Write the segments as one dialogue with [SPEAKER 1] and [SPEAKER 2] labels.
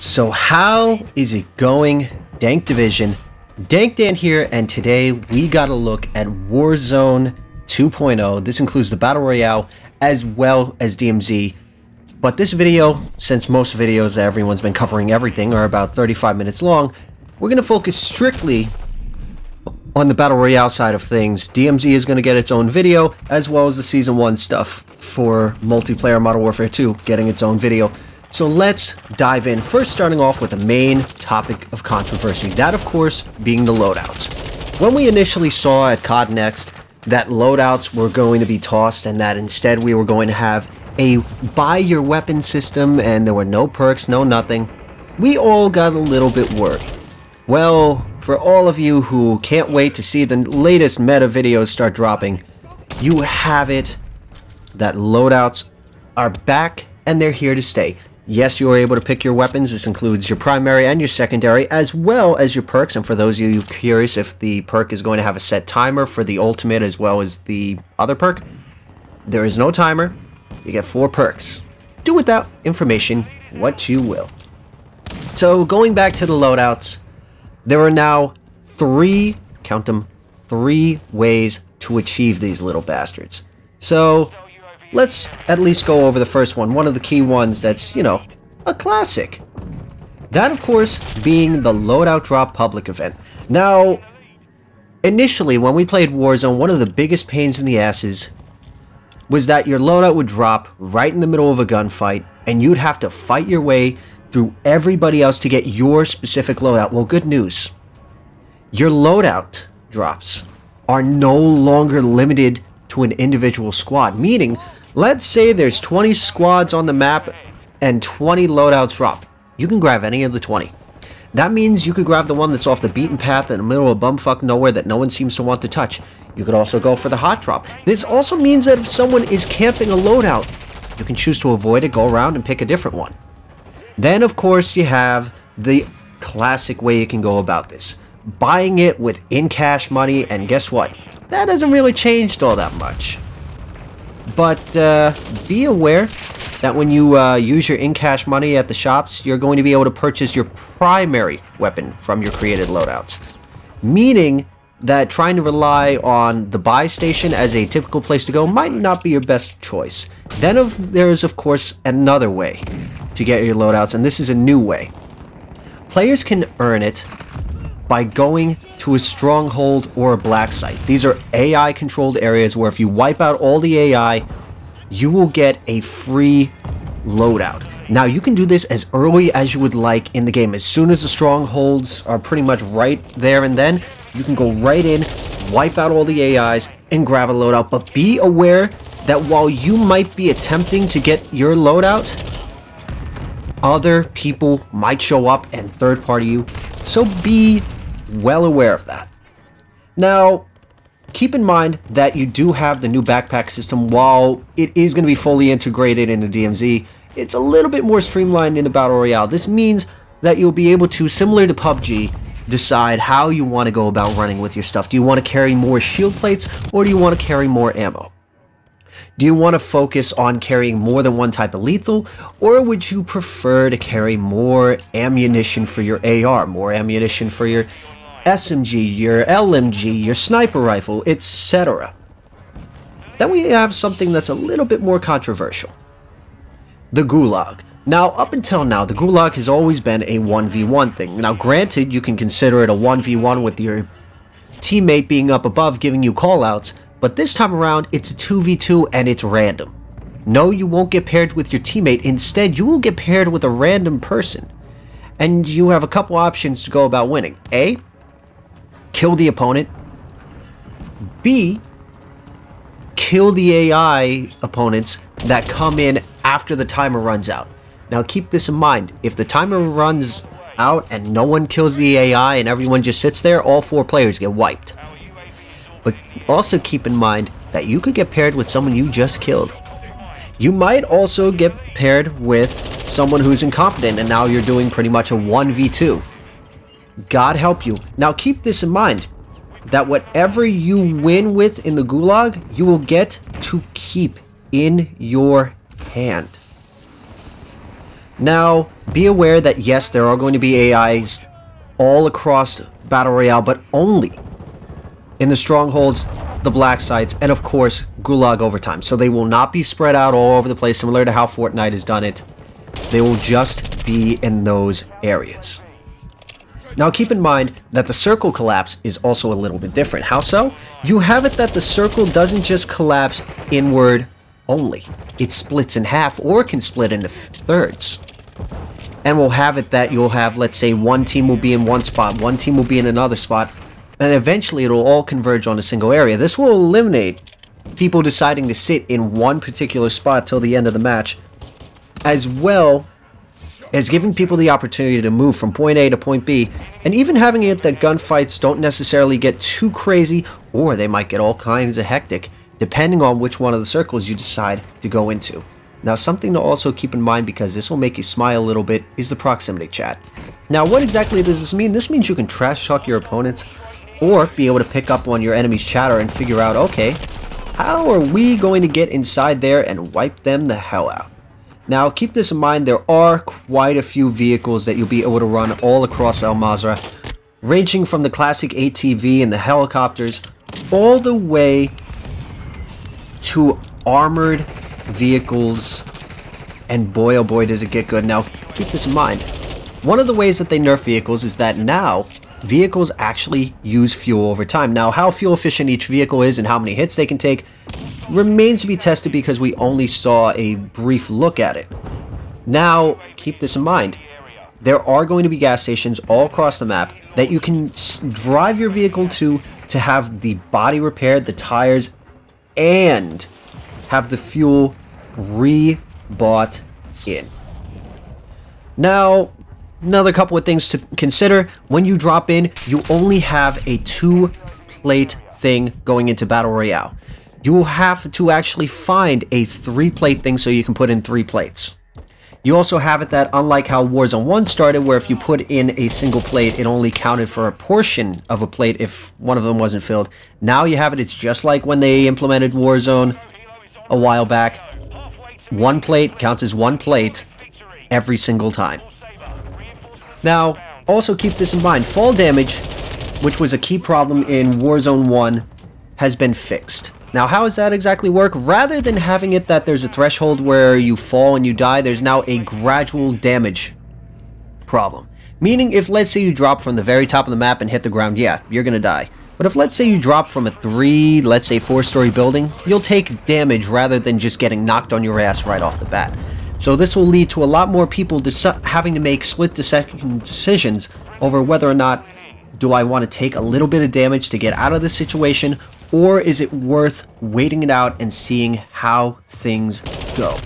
[SPEAKER 1] So how is it going, Dank Division? Dank Dan here, and today we got a look at Warzone 2.0. This includes the Battle Royale as well as DMZ. But this video, since most videos that everyone's been covering everything are about 35 minutes long, we're going to focus strictly on the Battle Royale side of things. DMZ is going to get its own video, as well as the Season 1 stuff for multiplayer Modern Warfare 2 getting its own video. So let's dive in, first starting off with the main topic of controversy, that of course being the loadouts. When we initially saw at COD Next that loadouts were going to be tossed and that instead we were going to have a buy your weapon system and there were no perks, no nothing, we all got a little bit worried. Well, for all of you who can't wait to see the latest meta videos start dropping, you have it that loadouts are back and they're here to stay. Yes, you are able to pick your weapons. This includes your primary and your secondary, as well as your perks. And for those of you curious if the perk is going to have a set timer for the ultimate as well as the other perk, there is no timer. You get 4 perks. Do with that information what you will. So going back to the loadouts, there are now 3, count them, 3 ways to achieve these little bastards. So let's at least go over the first one of the key ones that's, you know, a classic. That, of course, being the Loadout Drop public event. Now, initially, when we played Warzone, one of the biggest pains in the asses was that your loadout would drop right in the middle of a gunfight, and you'd have to fight your way through everybody else to get your specific loadout. Well, good news. Your loadout drops are no longer limited to an individual squad, meaning let's say there's 20 squads on the map and 20 loadouts drop. You can grab any of the 20. That means you could grab the one that's off the beaten path in the middle of bumfuck nowhere that no one seems to want to touch. You could also go for the hot drop. This also means that if someone is camping a loadout, you can choose to avoid it, go around and pick a different one. Then of course you have the classic way you can go about this. Buying it with in-cash money, and guess what? That hasn't really changed all that much. But be aware that when you use your in-cash money at the shops, you're going to be able to purchase your primary weapon from your created loadouts. Meaning that trying to rely on the buy station as a typical place to go might not be your best choice. Then there is, of course, another way to get your loadouts, and this is a new way. Players can earn it by going to a stronghold or a black site. These are AI controlled areas where if you wipe out all the AI, you will get a free loadout. Now you can do this as early as you would like in the game. As soon as the strongholds are pretty much right there and then, you can go right in, wipe out all the AIs, and grab a loadout. But be aware that while you might be attempting to get your loadout, other people might show up and third party you. So be well aware of that. Now, keep in mind that you do have the new backpack system. While it is going to be fully integrated into DMZ, it's a little bit more streamlined in the Battle Royale. This means that you'll be able to, similar to PUBG, decide how you want to go about running with your stuff. Do you want to carry more shield plates, or do you want to carry more ammo? Do you want to focus on carrying more than one type of lethal, or would you prefer to carry more ammunition for your AR, more ammunition for your SMG, your LMG, your sniper rifle, etc.? Then we have something that's a little bit more controversial. The Gulag. Now, up until now, the Gulag has always been a 1v1 thing. Now, granted, you can consider it a 1v1 with your teammate being up above giving you callouts, but this time around, it's a 2v2 and it's random. No, you won't get paired with your teammate. Instead, you will get paired with a random person. And you have a couple options to go about winning. A, kill the opponent. B, kill the AI opponents that come in after the timer runs out. Now keep this in mind. If the timer runs out and no one kills the AI and everyone just sits there, all 4 players get wiped. But also keep in mind that you could get paired with someone you just killed. You might also get paired with someone who's incompetent and now you're doing pretty much a 1v2. God help you. Now keep this in mind, that whatever you win with in the Gulag, you will get to keep in your hand. Now, be aware that yes, there are going to be AIs all across Battle Royale, but only in the strongholds, the black sites, and of course, Gulag Overtime. So they will not be spread out all over the place, similar to how Fortnite has done it. They will just be in those areas. Now keep in mind that the circle collapse is also a little bit different. How so? You have it that the circle doesn't just collapse inward only. It splits in half or can split into thirds. And we'll have it that you'll have, let's say, one team will be in one spot, one team will be in another spot, and eventually it'll all converge on a single area. This will eliminate people deciding to sit in one particular spot till the end of the match, as well as giving people the opportunity to move from point A to point B, and even having it that gunfights don't necessarily get too crazy, or they might get all kinds of hectic, depending on which one of the circles you decide to go into. Now, something to also keep in mind, because this will make you smile a little bit, is the proximity chat. Now, what exactly does this mean? This means you can trash talk your opponents, or be able to pick up on your enemy's chatter and figure out, okay, how are we going to get inside there and wipe them the hell out? Now, keep this in mind, there are quite a few vehicles that you'll be able to run all across El Mazrah, ranging from the classic ATV and the helicopters, all the way to armored vehicles, and boy oh boy does it get good. Now, keep this in mind, one of the ways that they nerf vehicles is that now, vehicles actually use fuel over time. Now, how fuel efficient each vehicle is and how many hits they can take remains to be tested because we only saw a brief look at it. Now, keep this in mind. There are going to be gas stations all across the map that you can drive your vehicle to have the body repaired, the tires, and have the fuel re-bought in. Now, another couple of things to consider. When you drop in, you only have a 2-plate thing going into Battle Royale. You will have to actually find a 3-plate thing so you can put in 3 plates. You also have it that, unlike how Warzone 1 started, where if you put in a single plate, it only counted for a portion of a plate if one of them wasn't filled. Now you have it, it's just like when they implemented Warzone a while back. 1 plate counts as 1 plate every single time. Now, also keep this in mind, fall damage, which was a key problem in Warzone 1, has been fixed. Now, how does that exactly work? Rather than having it that there's a threshold where you fall and you die, there's now a gradual damage problem. Meaning, if let's say you drop from the very top of the map and hit the ground, yeah, you're gonna die. But if let's say you drop from a 4-story building, you'll take damage rather than just getting knocked on your ass right off the bat. So this will lead to a lot more people having to make split-second decisions over whether or not do I want to take a little bit of damage to get out of this situation, or is it worth waiting it out and seeing how things go.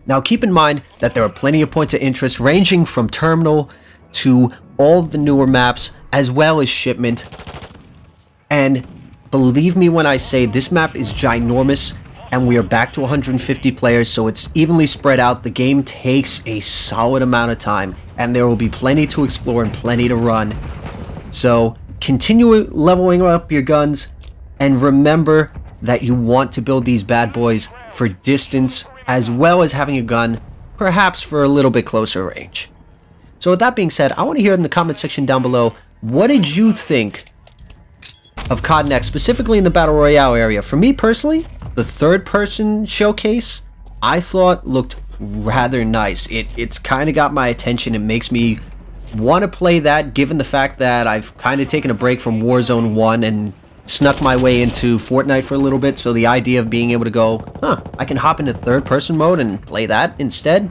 [SPEAKER 1] Now keep in mind that there are plenty of points of interest ranging from Terminal to all of the newer maps as well as Shipment. And believe me when I say this map is ginormous, and we are back to 150 players, so it's evenly spread out. The game takes a solid amount of time, and there will be plenty to explore and plenty to run. So continue leveling up your guns, and remember that you want to build these bad boys for distance, as well as having a gun, perhaps for a little bit closer range. So with that being said, I want to hear in the comment section down below, what did you think of COD Next, specifically in the Battle Royale area? For me personally, the third-person showcase, I thought looked rather nice. It's kind of got my attention. It makes me want to play that, given the fact that I've kind of taken a break from Warzone 1 and snuck my way into Fortnite for a little bit. So the idea of being able to go, I can hop into third-person mode and play that instead,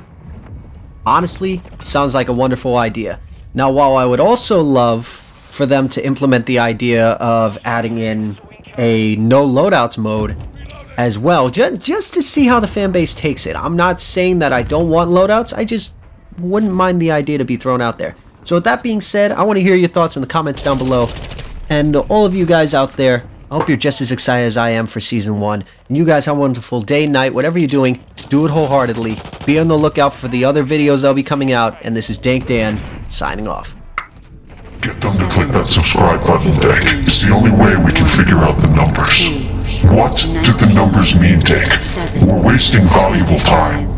[SPEAKER 1] honestly, sounds like a wonderful idea. Now, while I would also love for them to implement the idea of adding in a no loadouts mode as well, just to see how the fan base takes it. I'm not saying that I don't want loadouts, I just wouldn't mind the idea to be thrown out there. So with that being said, I want to hear your thoughts in the comments down below. And all of you guys out there, I hope you're just as excited as I am for Season 1. And you guys have a wonderful day, night, whatever you're doing, do it wholeheartedly. Be on the lookout for the other videos that'll be coming out. And this is Dank Dan, signing off.
[SPEAKER 2] Get them to click that subscribe button, Dank. It's the only way we can figure out the numbers. What do the numbers mean, Dank? We're wasting valuable time.